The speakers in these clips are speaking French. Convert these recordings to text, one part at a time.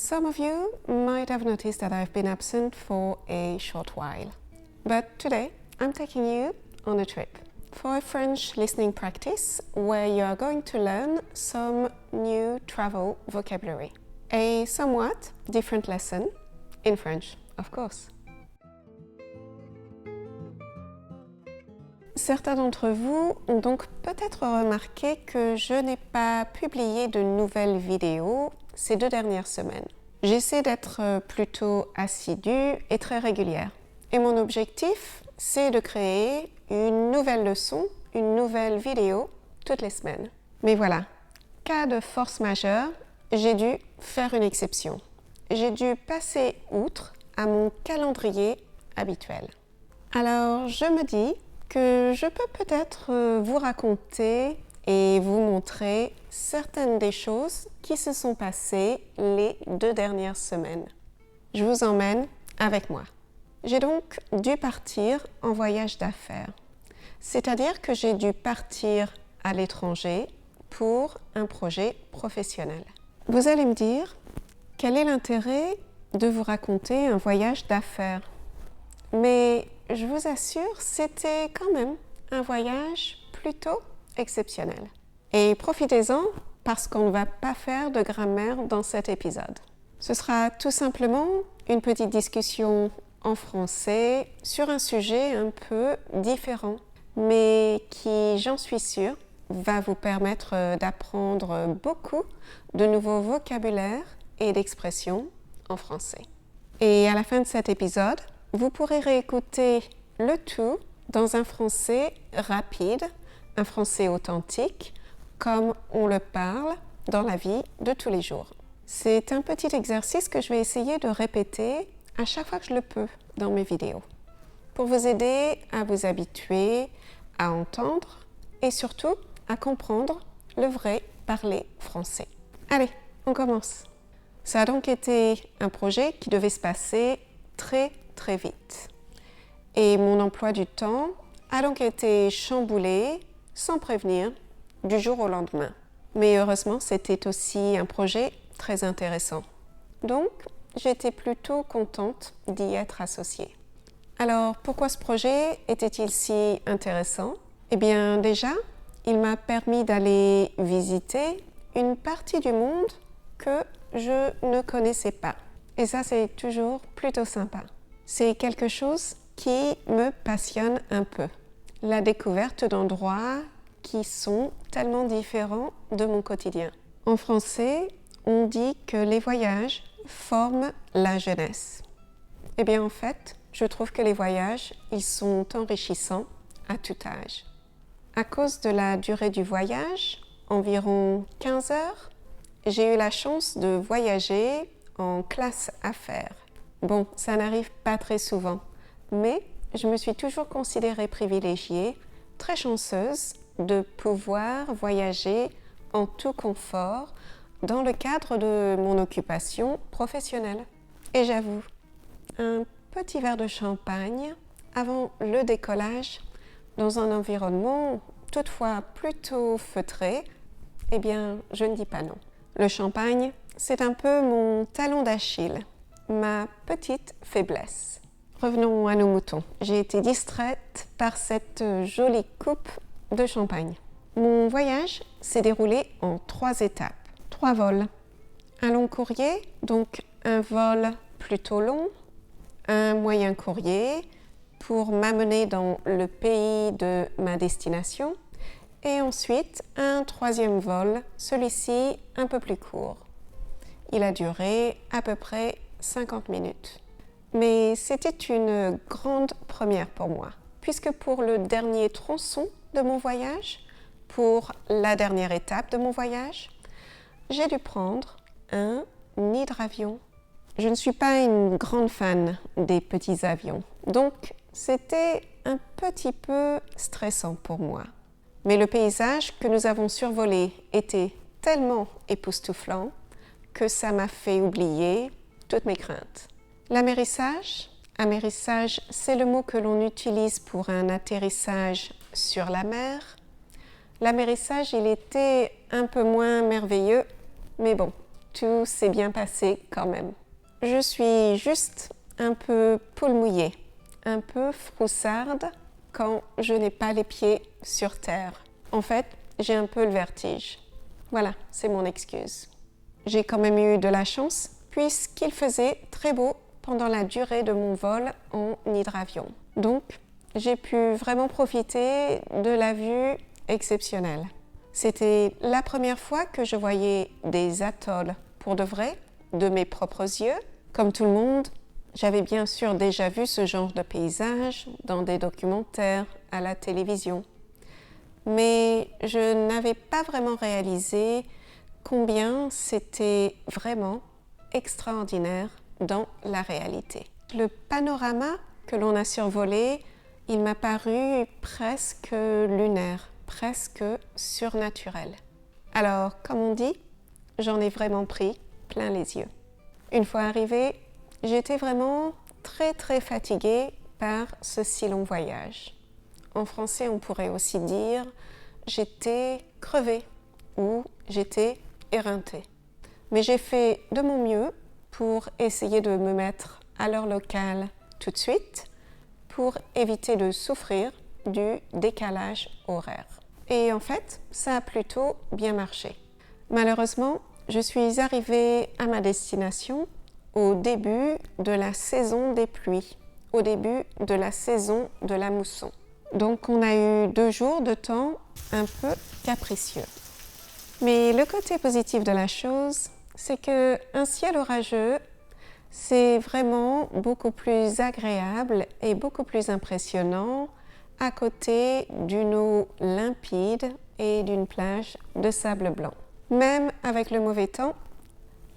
Some of you might have noticed that I've been absent for a short while. But today, I'm taking you on a trip for a French listening practice where you are going to learn some new travel vocabulary. A somewhat different lesson in French, of course. Certains d'entre vous ont donc peut-être remarqué que je n'ai pas publié de nouvelles vidéos ces 2 dernières semaines. J'essaie d'être plutôt assidue et très régulière. Et mon objectif, c'est de créer une nouvelle leçon, une nouvelle vidéo toutes les semaines. Mais voilà, cas de force majeure, j'ai dû faire une exception. J'ai dû passer outre à mon calendrier habituel. Alors, je me dis que je peux peut-être vous raconter et vous montrer certaines des choses qui se sont passées les 2 dernières semaines. Je vous emmène avec moi. J'ai donc dû partir en voyage d'affaires, c'est-à-dire que j'ai dû partir à l'étranger pour un projet professionnel. Vous allez me dire, quel est l'intérêt de vous raconter un voyage d'affaires ? Mais je vous assure, c'était quand même un voyage plutôt exceptionnel. Et profitez-en parce qu'on ne va pas faire de grammaire dans cet épisode. Ce sera tout simplement une petite discussion en français sur un sujet un peu différent, mais qui, j'en suis sûre, va vous permettre d'apprendre beaucoup de nouveaux vocabulaires et d'expressions en français. Et à la fin de cet épisode, vous pourrez réécouter le tout dans un français rapide, un français authentique, comme on le parle dans la vie de tous les jours. C'est un petit exercice que je vais essayer de répéter à chaque fois que je le peux dans mes vidéos, pour vous aider à vous habituer à entendre et surtout à comprendre le vrai parler français. Allez, on commence. Ça a donc été un projet qui devait se passer très vite. Et mon emploi du temps a donc été chamboulé sans prévenir du jour au lendemain. Mais heureusement, c'était aussi un projet très intéressant. Donc, j'étais plutôt contente d'y être associée. Alors, pourquoi ce projet était-il si intéressant ? Eh bien, déjà, il m'a permis d'aller visiter une partie du monde que je ne connaissais pas. Et ça, c'est toujours plutôt sympa. C'est quelque chose qui me passionne un peu. La découverte d'endroits qui sont tellement différents de mon quotidien. En français, on dit que les voyages forment la jeunesse. Eh bien, en fait, je trouve que les voyages, ils sont enrichissants à tout âge. À cause de la durée du voyage, environ 15 heures, j'ai eu la chance de voyager en classe affaires. Bon, ça n'arrive pas très souvent, mais je me suis toujours considérée privilégiée, très chanceuse de pouvoir voyager en tout confort dans le cadre de mon occupation professionnelle. Et j'avoue, un petit verre de champagne avant le décollage dans un environnement toutefois plutôt feutré, eh bien, je ne dis pas non. Le champagne, c'est un peu mon talon d'Achille, ma petite faiblesse. Revenons à nos moutons. J'ai été distraite par cette jolie coupe de champagne. Mon voyage s'est déroulé en 3 étapes, 3 vols. Un long courrier, donc un vol plutôt long, un moyen courrier pour m'amener dans le pays de ma destination et ensuite un 3e vol, celui-ci un peu plus court. Il a duré à peu près 50 minutes. Mais c'était une grande première pour moi, puisque pour le dernier tronçon de mon voyage, pour la dernière étape de mon voyage, j'ai dû prendre un hydravion. Je ne suis pas une grande fan des petits avions, donc c'était un petit peu stressant pour moi. Mais le paysage que nous avons survolé était tellement époustouflant que ça m'a fait oublier toutes mes craintes. L'amérissage, c'est le mot que l'on utilise pour un atterrissage sur la mer. L'amérissage, il était un peu moins merveilleux, mais bon, tout s'est bien passé quand même. Je suis juste un peu poule mouillée, un peu froussarde quand je n'ai pas les pieds sur terre. En fait, j'ai un peu le vertige. Voilà, c'est mon excuse. J'ai quand même eu de la chance puisqu'il faisait très beau pendant la durée de mon vol en hydravion. Donc, j'ai pu vraiment profiter de la vue exceptionnelle. C'était la première fois que je voyais des atolls pour de vrai, de mes propres yeux. Comme tout le monde, j'avais bien sûr déjà vu ce genre de paysage dans des documentaires, à la télévision. Mais je n'avais pas vraiment réalisé combien c'était vraiment extraordinaire dans la réalité. Le panorama que l'on a survolé, il m'a paru presque lunaire, presque surnaturel. Alors, comme on dit, j'en ai vraiment pris plein les yeux. Une fois arrivée, j'étais vraiment très fatiguée par ce si long voyage. En français, on pourrait aussi dire j'étais crevée ou j'étais éreintée. Mais j'ai fait de mon mieux pour essayer de me mettre à l'heure locale tout de suite pour éviter de souffrir du décalage horaire. Et en fait, ça a plutôt bien marché. Malheureusement, je suis arrivée à ma destination au début de la saison des pluies, au début de la saison de la mousson. Donc on a eu 2 jours de temps un peu capricieux. Mais le côté positif de la chose, c'est qu'un ciel orageux, c'est vraiment beaucoup plus agréable et beaucoup plus impressionnant à côté d'une eau limpide et d'une plage de sable blanc. Même avec le mauvais temps,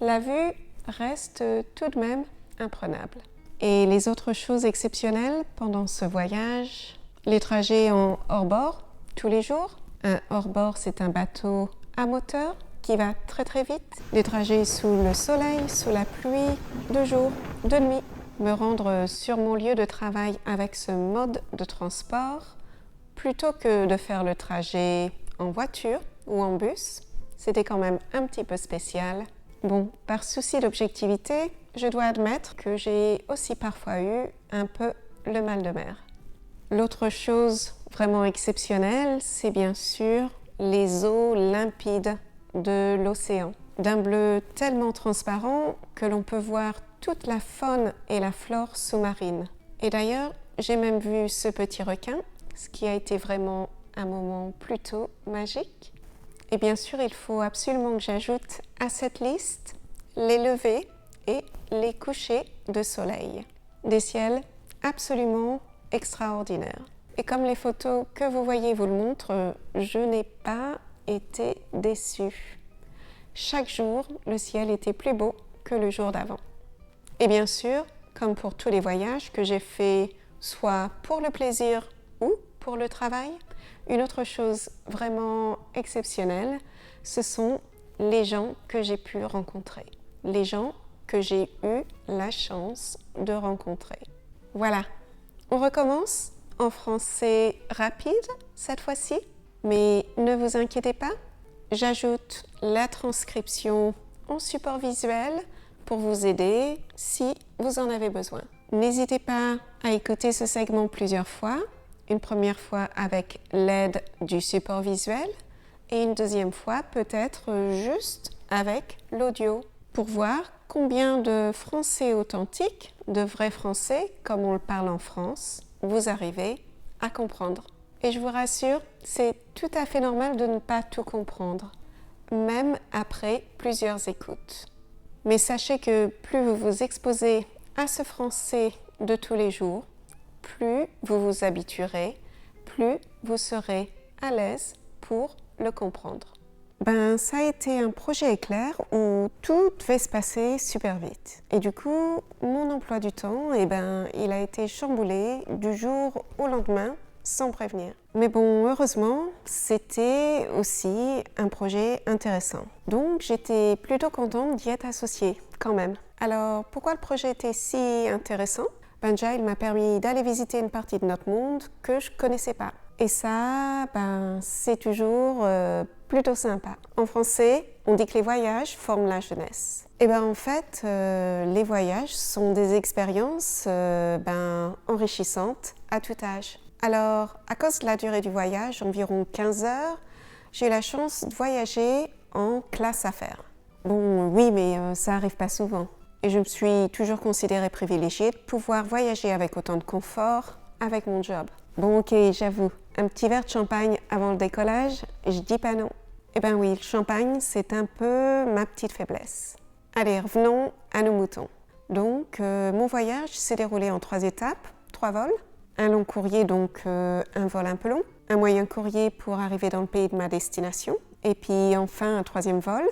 la vue reste tout de même imprenable. Et les autres choses exceptionnelles pendant ce voyage, les trajets en hors-bord tous les jours. Un hors-bord, c'est un bateau à moteur qui va très vite. Des trajets sous le soleil, sous la pluie, de jour, de nuit. Me rendre sur mon lieu de travail avec ce mode de transport, plutôt que de faire le trajet en voiture ou en bus, c'était quand même un petit peu spécial. Bon, par souci d'objectivité, je dois admettre que j'ai aussi parfois eu un peu le mal de mer. L'autre chose vraiment exceptionnelle, c'est bien sûr les eaux limpides de l'océan, d'un bleu tellement transparent que l'on peut voir toute la faune et la flore sous-marine. Et d'ailleurs, j'ai même vu ce petit requin, ce qui a été vraiment un moment plutôt magique. Et bien sûr, il faut absolument que j'ajoute à cette liste les levées et les couchers de soleil. Des ciels absolument extraordinaires. Et comme les photos que vous voyez vous le montrent, je n'ai pas été déçue. Chaque jour, le ciel était plus beau que le jour d'avant. Et bien sûr, comme pour tous les voyages que j'ai faits, soit pour le plaisir ou pour le travail, une autre chose vraiment exceptionnelle, ce sont les gens que j'ai pu rencontrer, les gens que j'ai eu la chance de rencontrer. Voilà, on recommence en français rapide cette fois-ci, mais ne vous inquiétez pas, j'ajoute la transcription en support visuel pour vous aider si vous en avez besoin. N'hésitez pas à écouter ce segment plusieurs fois, une première fois avec l'aide du support visuel et une deuxième fois peut-être juste avec l'audio pour voir combien de français authentique, de vrai français comme on le parle en France, vous arrivez à comprendre. Et je vous rassure, c'est tout à fait normal de ne pas tout comprendre, même après plusieurs écoutes. Mais sachez que plus vous vous exposez à ce français de tous les jours, plus vous vous habituerez, plus vous serez à l'aise pour le comprendre. Ça a été un projet éclair où tout devait se passer super vite. Et du coup, mon emploi du temps, il a été chamboulé du jour au lendemain sans prévenir. Mais bon, heureusement, c'était aussi un projet intéressant. Donc, j'étais plutôt contente d'y être associée, quand même. Alors, pourquoi le projet était si intéressant ? Déjà, il m'a permis d'aller visiter une partie de notre monde que je ne connaissais pas. Et ça, c'est toujours plutôt sympa. En français, on dit que les voyages forment la jeunesse. Et en fait, les voyages sont des expériences enrichissantes à tout âge. Alors, à cause de la durée du voyage, environ 15 heures, j'ai eu la chance de voyager en classe affaires. Bon, oui, mais ça n'arrive pas souvent. Et je me suis toujours considérée privilégiée de pouvoir voyager avec autant de confort avec mon job. Bon, ok, j'avoue, un petit verre de champagne avant le décollage, je dis pas non. Eh bien oui, le champagne, c'est un peu ma petite faiblesse. Allez, revenons à nos moutons. Donc, mon voyage s'est déroulé en 3 étapes, 3 vols. Un long courrier, donc un vol un peu long. Un moyen courrier pour arriver dans le pays de ma destination. Et puis enfin, un 3e vol.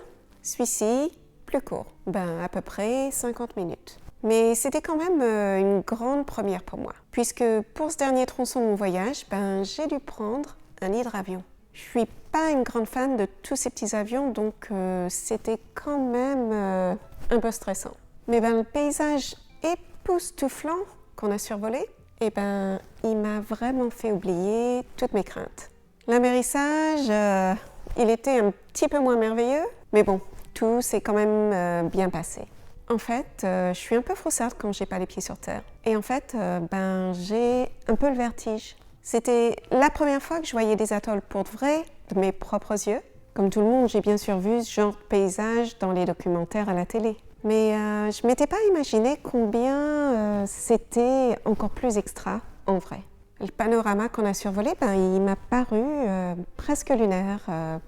Celui-ci, plus court, à peu près 50 minutes. Mais c'était quand même une grande première pour moi, puisque pour ce dernier tronçon de mon voyage, j'ai dû prendre un hydravion. Je suis pas une grande fan de tous ces petits avions, donc c'était quand même un peu stressant. Mais le paysage époustouflant qu'on a survolé, il m'a vraiment fait oublier toutes mes craintes. L'amérissage, il était un petit peu moins merveilleux, mais bon, tout s'est quand même bien passé. En fait, je suis un peu froussarde quand j'ai pas les pieds sur terre. Et en fait, j'ai un peu le vertige. C'était la première fois que je voyais des atolls pour de vrai, de mes propres yeux. Comme tout le monde, j'ai bien sûr vu ce genre de paysage dans les documentaires à la télé. Mais je m'étais pas imaginé combien c'était encore plus extra en vrai. Le panorama qu'on a survolé, il m'a paru presque lunaire,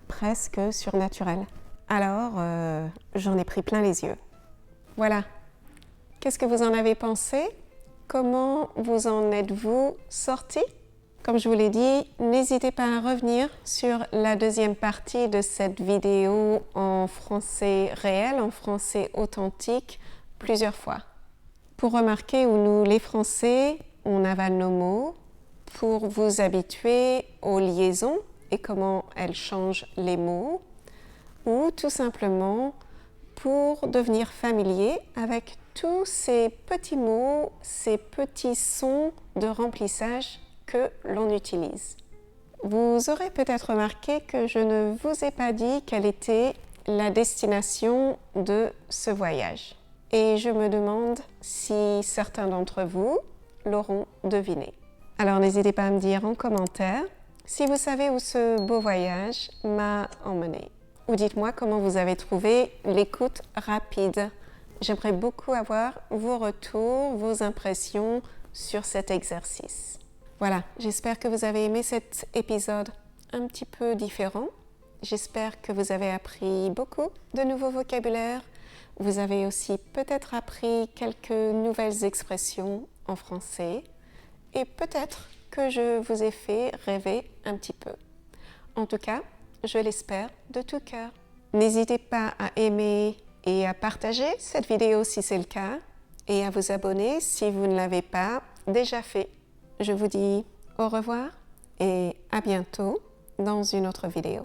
presque surnaturel. Alors, j'en ai pris plein les yeux. Voilà. Qu'est-ce que vous en avez pensé? Comment vous en êtes-vous sortis? Comme je vous l'ai dit, n'hésitez pas à revenir sur la 2e partie de cette vidéo en français réel, en français authentique, plusieurs fois. Pour remarquer où nous, les Français, on avale nos mots, pour vous habituer aux liaisons et comment elles changent les mots, ou tout simplement pour devenir familier avec tous ces petits mots, ces petits sons de remplissage que l'on utilise. Vous aurez peut-être remarqué que je ne vous ai pas dit quelle était la destination de ce voyage. Et je me demande si certains d'entre vous l'auront deviné. Alors n'hésitez pas à me dire en commentaire si vous savez où ce beau voyage m'a emmené. Ou dites-moi comment vous avez trouvé l'écoute rapide. J'aimerais beaucoup avoir vos retours, vos impressions sur cet exercice. Voilà, j'espère que vous avez aimé cet épisode un petit peu différent. J'espère que vous avez appris beaucoup de nouveaux vocabulaires. Vous avez aussi peut-être appris quelques nouvelles expressions en français. Et peut-être que je vous ai fait rêver un petit peu. En tout cas, je l'espère de tout cœur. N'hésitez pas à aimer et à partager cette vidéo si c'est le cas et à vous abonner si vous ne l'avez pas déjà fait. Je vous dis au revoir et à bientôt dans une autre vidéo.